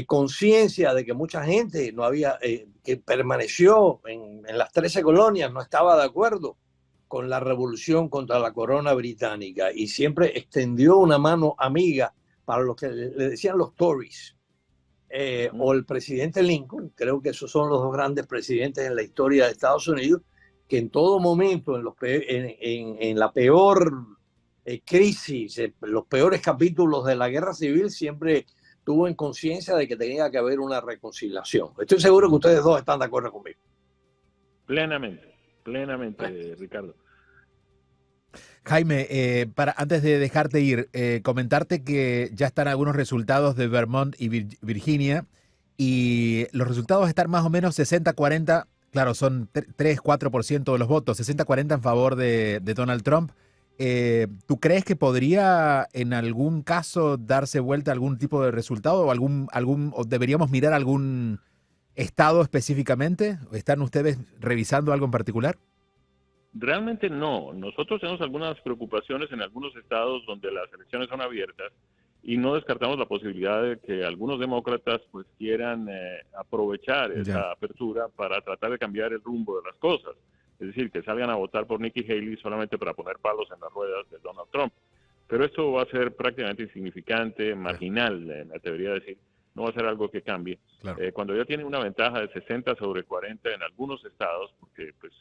conciencia de que mucha gente no había, que permaneció en las 13 colonias, no estaba de acuerdo con la revolución contra la corona británica y siempre extendió una mano amiga para los que le decían los Tories. O el presidente Lincoln, creo que esos son los dos grandes presidentes en la historia de Estados Unidos, que en todo momento, en la peor crisis, los peores capítulos de la guerra civil, siempre tuvo en conciencia de que tenía que haber una reconciliación. Estoy seguro que ustedes dos están de acuerdo conmigo. Plenamente, Ricardo. Jaime, antes de dejarte ir, comentarte que ya están algunos resultados de Vermont y Virginia, y los resultados están más o menos 60-40, claro, son 3-4% de los votos, 60-40 en favor de Donald Trump. ¿Tú crees que podría en algún caso darse vuelta algún tipo de resultado o deberíamos mirar algún estado específicamente? ¿Están ustedes revisando algo en particular? Realmente no. Nosotros tenemos algunas preocupaciones en algunos estados donde las elecciones son abiertas y no descartamos la posibilidad de que algunos demócratas pues quieran aprovechar esa apertura para tratar de cambiar el rumbo de las cosas. Es decir, que salgan a votar por Nikki Haley solamente para poner palos en las ruedas de Donald Trump. Pero esto va a ser prácticamente insignificante, marginal, me atrevería a decir. No va a ser algo que cambie. Claro. Cuando ya tiene una ventaja de 60-40 en algunos estados, porque pues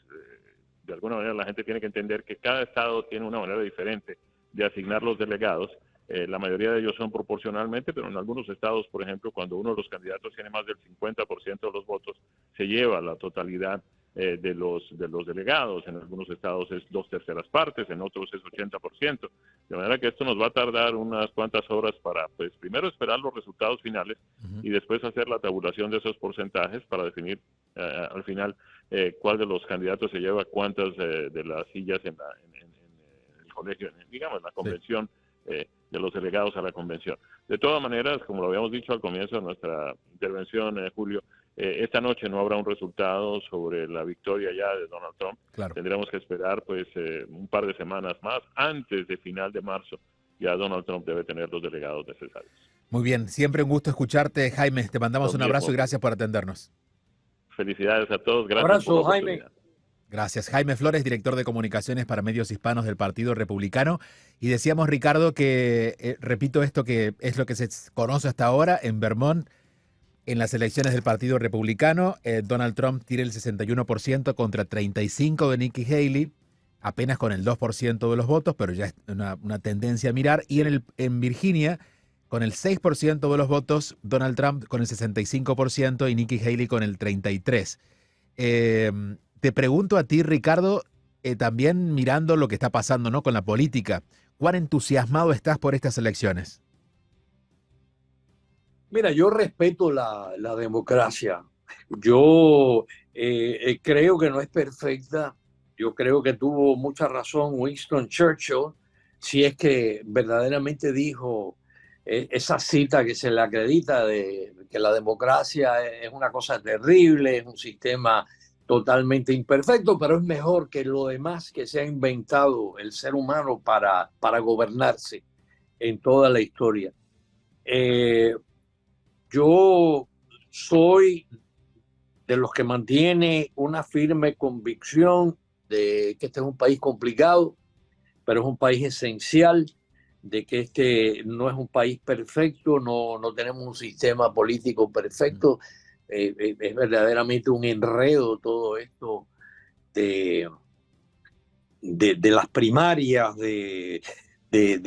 de alguna manera la gente tiene que entender que cada estado tiene una manera diferente de asignar los delegados. La mayoría de ellos son proporcionalmente, pero en algunos estados, por ejemplo, cuando uno de los candidatos tiene más del 50% de los votos, se lleva la totalidad de los delegados. En algunos estados es 2/3 partes, en otros es 80%. De manera que esto nos va a tardar unas cuantas horas para, pues, primero esperar los resultados finales y después hacer la tabulación de esos porcentajes para definir al final cuál de los candidatos se lleva cuántas de las sillas en el colegio, digamos, en la convención de los delegados a la convención. De todas maneras, como lo habíamos dicho al comienzo de nuestra intervención, Julio, esta noche no habrá un resultado sobre la victoria ya de Donald Trump. Claro. Tendremos que esperar pues un par de semanas más. Antes de final de marzo ya Donald Trump debe tener los delegados necesarios. Muy bien, siempre un gusto escucharte, Jaime. Te mandamos un abrazo y gracias por atendernos. Felicidades a todos. Gracias. Abrazo, Jaime. Gracias. Jaime Flores, director de comunicaciones para medios hispanos del Partido Republicano. Y decíamos, Ricardo, que, repito esto que es lo que se conoce hasta ahora, en Vermont, en las elecciones del Partido Republicano, Donald Trump tiene el 61% contra 35% de Nikki Haley, apenas con el 2% de los votos, pero ya es una tendencia a mirar. Y en Virginia, con el 6% de los votos, Donald Trump con el 65% y Nikki Haley con el 33%. Te pregunto a ti, Ricardo, también mirando lo que está pasando, ¿no?, con la política, ¿cuán entusiasmado estás por estas elecciones? Mira, yo respeto la democracia. Yo creo que no es perfecta. Yo creo que tuvo mucha razón Winston Churchill, si es que verdaderamente dijo esa cita que se le acredita de que la democracia es una cosa terrible, es un sistema totalmente imperfecto, pero es mejor que lo demás que se ha inventado el ser humano para gobernarse en toda la historia. Yo soy de los que mantiene una firme convicción de que este es un país complicado, pero es un país esencial, de que este no es un país perfecto, no tenemos un sistema político perfecto. Es verdaderamente un enredo todo esto de las primarias, de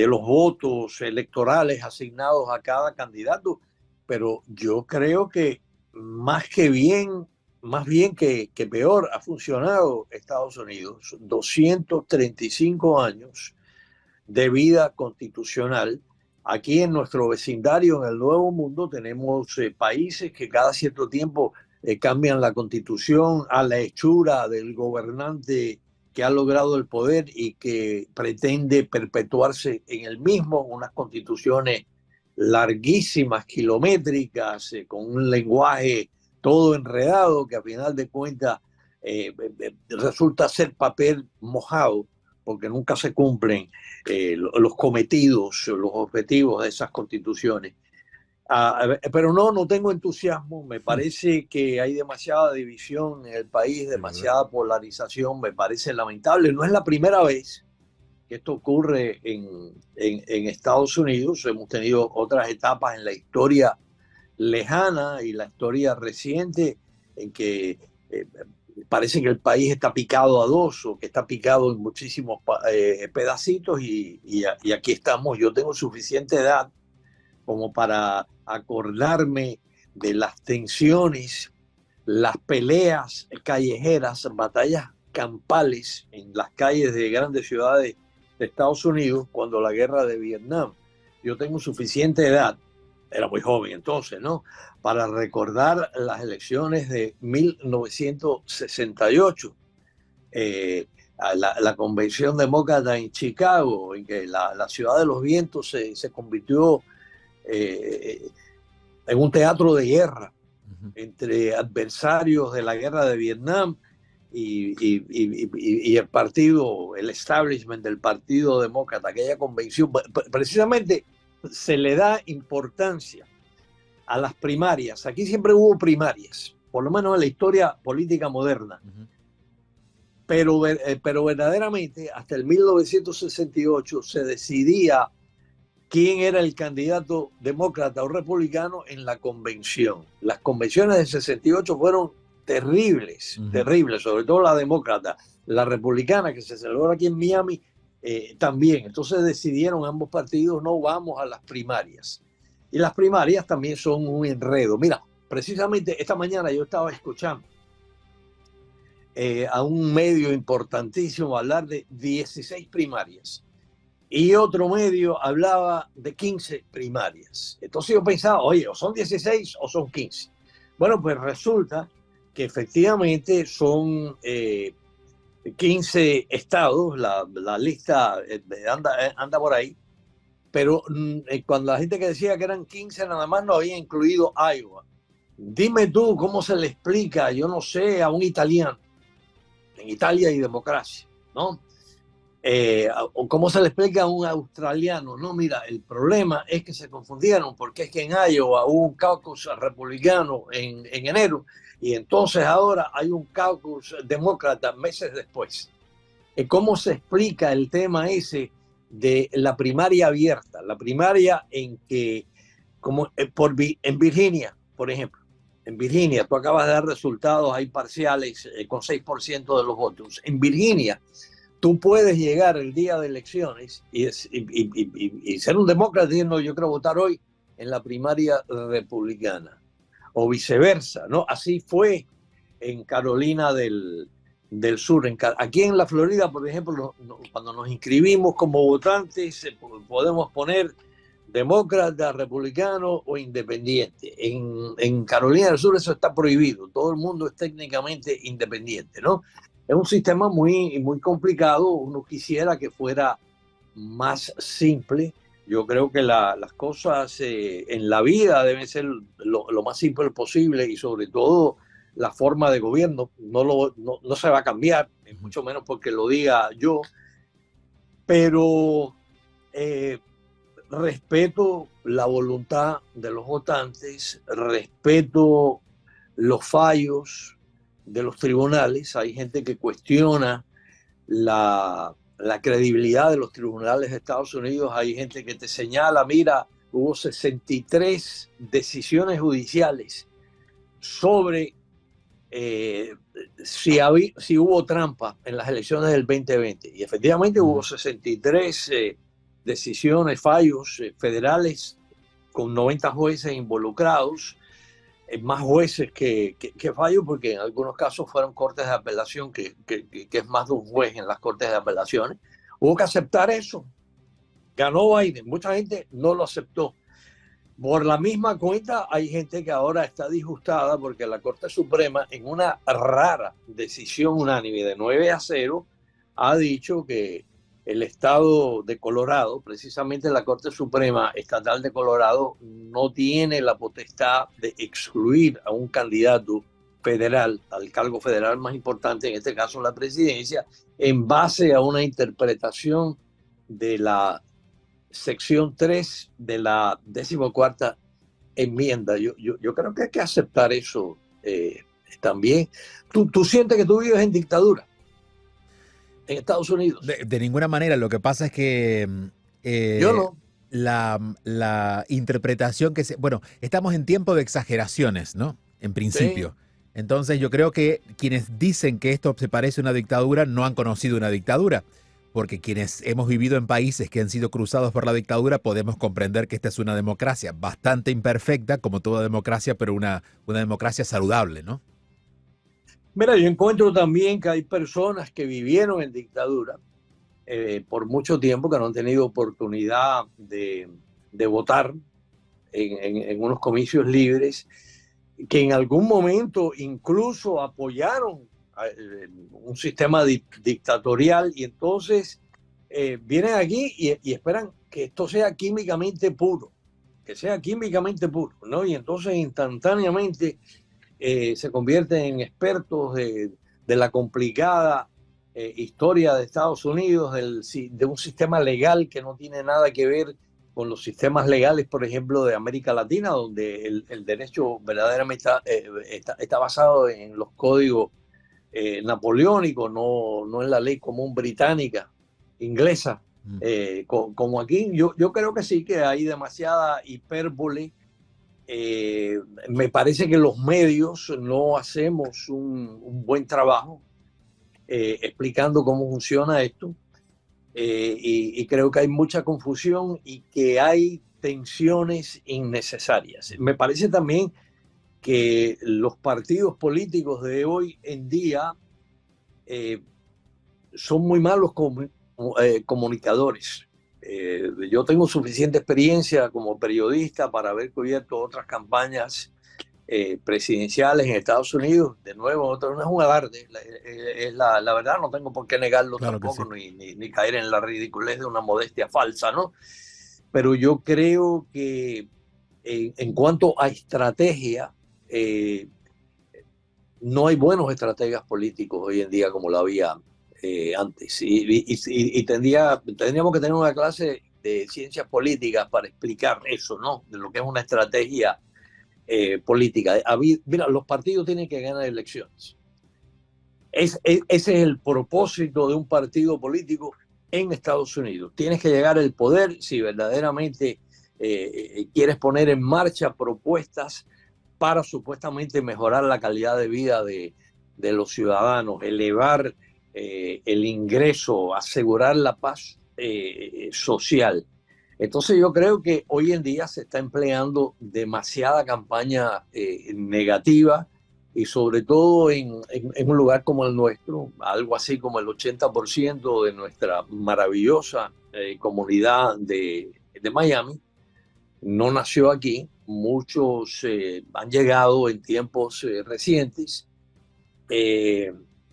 los votos electorales asignados a cada candidato. Pero yo creo que más bien que peor ha funcionado Estados Unidos. 235 años de vida constitucional. Aquí en nuestro vecindario, en el Nuevo Mundo, tenemos países que cada cierto tiempo cambian la constitución a la hechura del gobernante que ha logrado el poder y que pretende perpetuarse en el mismo, unas constituciones larguísimas, kilométricas, con un lenguaje todo enredado que a final de cuentas resulta ser papel mojado, porque nunca se cumplen los cometidos, los objetivos de esas constituciones. Pero no tengo entusiasmo. Me parece que hay demasiada división en el país, demasiada polarización. Me parece lamentable. No es la primera vez que esto ocurre en Estados Unidos. Hemos tenido otras etapas en la historia lejana y la historia reciente en que parece que el país está picado a dos, o que está picado en muchísimos pedacitos, y aquí estamos. Yo tengo suficiente edad como para acordarme de las tensiones, las peleas callejeras, batallas campales en las calles de grandes ciudades de Estados Unidos cuando la guerra de Vietnam. Yo tengo suficiente edad, era muy joven entonces, ¿no?, para recordar las elecciones de 1968, la convención demócrata en Chicago, en que la ciudad de los vientos se convirtió en un teatro de guerra entre adversarios de la guerra de Vietnam y el partido, el establishment del Partido Demócrata. Aquella convención, precisamente, se le da importancia a las primarias. Aquí siempre hubo primarias, por lo menos en la historia política moderna. Pero verdaderamente, hasta el 1968 se decidía quién era el candidato demócrata o republicano en la convención. Las convenciones del 68 fueron terribles, terribles, sobre todo la demócrata. La republicana, que se celebró aquí en Miami, también. Entonces decidieron ambos partidos: no vamos a las primarias. Y las primarias también son un enredo. Mira, precisamente esta mañana yo estaba escuchando a un medio importantísimo hablar de 16 primarias. Y otro medio hablaba de 15 primarias. Entonces yo pensaba, oye, o son 16 o son 15. Bueno, pues resulta que efectivamente son 15 estados, la lista anda por ahí, pero cuando la gente que decía que eran 15 nada más no había incluido Iowa. Dime tú cómo se le explica, yo no sé, a un italiano, en Italia hay democracia, ¿no? O cómo se le explica a un australiano. No, mira, el problema es que se confundieron, porque es que en Iowa hubo un caucus republicano en enero, y entonces ahora hay un caucus demócrata meses después. ¿Cómo se explica el tema ese de la primaria abierta? La primaria en que, como en Virginia, por ejemplo, en Virginia, tú acabas de dar resultados ahí parciales con 6% de los votos. En Virginia, tú puedes llegar el día de elecciones y ser un demócrata y decir, no, yo quiero votar hoy en la primaria republicana, o viceversa, ¿no? Así fue en Carolina del Sur. Aquí en la Florida, por ejemplo, cuando nos inscribimos como votantes, podemos poner demócrata, republicano o independiente. En Carolina del Sur eso está prohibido. Todo el mundo es técnicamente independiente, ¿no? Es un sistema muy, muy complicado. Uno quisiera que fuera más simple. Yo creo que las cosas en la vida deben ser lo más simple posible, y sobre todo la forma de gobierno no se va a cambiar, mucho menos porque lo diga yo, pero respeto la voluntad de los votantes, respeto los fallos de los tribunales. Hay gente que cuestiona la credibilidad de los tribunales de Estados Unidos. Hay gente que te señala, mira, hubo 63 decisiones judiciales sobre si hubo trampa en las elecciones del 2020. Y efectivamente hubo 63 decisiones, fallos federales, con 90 jueces involucrados, más jueces que fallos, porque en algunos casos fueron cortes de apelación, que es más de un juez en las cortes de apelaciones. Hubo que aceptar eso. Ganó Biden. Mucha gente no lo aceptó. Por la misma cuenta, hay gente que ahora está disgustada porque la Corte Suprema, en una rara decisión unánime de 9-0, ha dicho que el estado de Colorado, precisamente la Corte Suprema Estatal de Colorado, no tiene la potestad de excluir a un candidato federal, al cargo federal más importante, en este caso la presidencia, en base a una interpretación de la sección 3 de la 14ª enmienda. Yo creo que hay que aceptar eso también. ¿Tú sientes que tú vives en dictadura en Estados Unidos? De ninguna manera. Lo que pasa es que Yo no. la interpretación que se... Bueno, estamos en tiempo de exageraciones, ¿no? En principio. Sí. Entonces yo creo que quienes dicen que esto se parece a una dictadura no han conocido una dictadura, porque quienes hemos vivido en países que han sido cruzados por la dictadura podemos comprender que esta es una democracia bastante imperfecta, como toda democracia, pero una democracia saludable, ¿no? Mira, yo encuentro también que hay personas que vivieron en dictadura por mucho tiempo, que no han tenido oportunidad de votar en unos comicios libres, que en algún momento incluso apoyaron un sistema dictatorial, y entonces vienen aquí y esperan que esto sea químicamente puro, ¿no? Y entonces instantáneamente se convierten en expertos de la complicada historia de Estados Unidos, de un sistema legal que no tiene nada que ver con los sistemas legales, por ejemplo, de América Latina, donde el derecho verdaderamente está basado en los códigos napoleónicos, no en la ley común británica, inglesa, como aquí. Yo creo que sí, que hay demasiada hipérbole. Me parece que los medios no hacemos un buen trabajo explicando cómo funciona esto. Y creo que hay mucha confusión y que hay tensiones innecesarias. Me parece también que los partidos políticos de hoy en día son muy malos comunicadores. Yo tengo suficiente experiencia como periodista para haber cubierto otras campañas presidenciales en Estados Unidos. De nuevo, no es un alarde, la verdad, no tengo por qué negarlo, claro, tampoco, sí, ni caer en la ridiculez de una modestia falsa, ¿no? Pero yo creo que en cuanto a estrategia, no hay buenos estrategas políticos hoy en día como lo había antes, y tendríamos que tener una clase de ciencias políticas para explicar eso, ¿no? De lo que es una estrategia política. Mira, los partidos tienen que ganar elecciones. Ese es el propósito de un partido político en Estados Unidos. Tienes que llegar al poder si verdaderamente quieres poner en marcha propuestas para supuestamente mejorar la calidad de vida de los ciudadanos, elevar el ingreso, asegurar la paz social. Entonces yo creo que hoy en día se está empleando demasiada campaña negativa, y sobre todo en un lugar como el nuestro, algo así como el 80% de nuestra maravillosa comunidad de Miami no nació aquí. Muchos han llegado en tiempos recientes,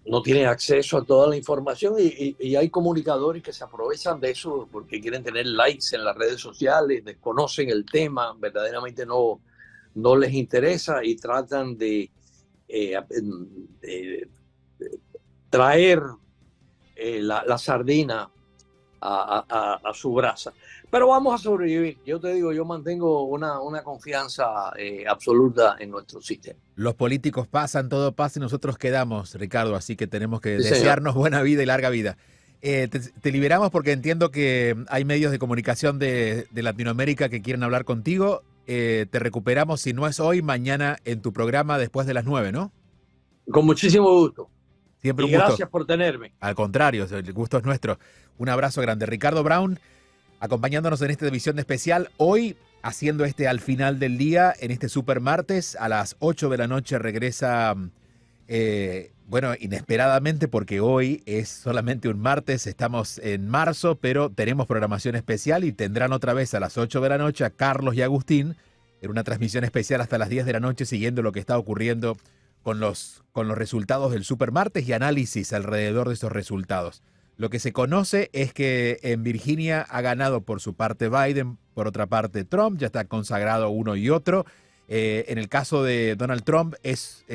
no tienen acceso a toda la información, y hay comunicadores que se aprovechan de eso porque quieren tener likes en las redes sociales, desconocen el tema, verdaderamente no les interesa, y tratan de traer la sardina a su brasa. Pero vamos a sobrevivir. Yo te digo, yo mantengo una confianza absoluta en nuestro sistema. Los políticos pasan, todo pasa y nosotros quedamos, Ricardo, así que tenemos que desearnos buena vida y larga vida. Te liberamos porque entiendo que hay medios de comunicación de Latinoamérica que quieren hablar contigo. Te recuperamos, si no es hoy, mañana en tu programa después de las 9, ¿no? Con muchísimo gusto. Siempre y un gusto. Gracias por tenerme. Al contrario, el gusto es nuestro. Un abrazo grande. Ricardo Brown, acompañándonos en esta edición especial, hoy haciendo al final del día, en este super martes, a las 8 de la noche regresa, inesperadamente, porque hoy es solamente un martes, estamos en marzo, pero tenemos programación especial y tendrán otra vez a las 8 de la noche a Carlos y Agustín en una transmisión especial hasta las 10 de la noche, siguiendo lo que está ocurriendo con los resultados del super martes y análisis alrededor de esos resultados. Lo que se conoce es que en Virginia ha ganado por su parte Biden, por otra parte Trump, ya está consagrado uno y otro. En el caso de Donald Trump es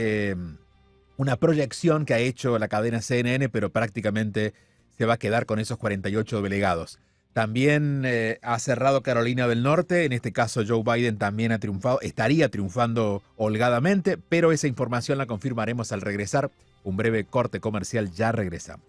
una proyección que ha hecho la cadena CNN, pero prácticamente se va a quedar con esos 48 delegados. También ha cerrado Carolina del Norte, en este caso Joe Biden también ha triunfado, estaría triunfando holgadamente, pero esa información la confirmaremos al regresar. Un breve corte comercial, ya regresamos.